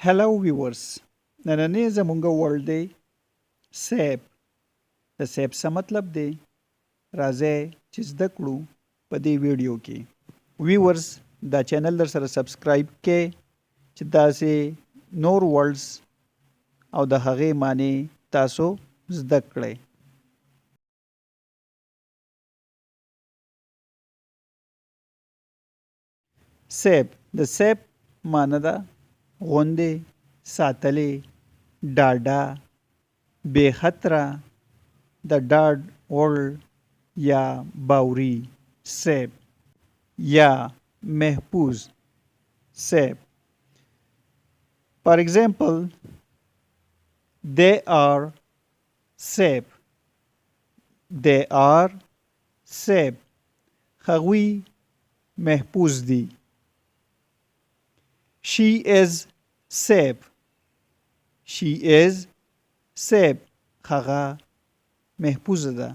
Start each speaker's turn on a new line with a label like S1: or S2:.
S1: Hello viewers. نننې زمونږ ورډ دی سیب. د سیب څه مطلب دی؟ راځئ چې زده کړو په دې ویډیو کې. ویورز دا چینل در سره سبسکرایب کې چې داسې نور ورډز او د هغې معنی تاسو زده کړئ. سیب د سیب معنی ده غوندې، ساتلې، ډاډه، بې خطره، د ډاډ وړ یا باوري سیب یا محفوظ سیب. For example, they are safe. They are safe. هغوی محفوظ دي. She is safe. She is safe. هغه محفوظ ده.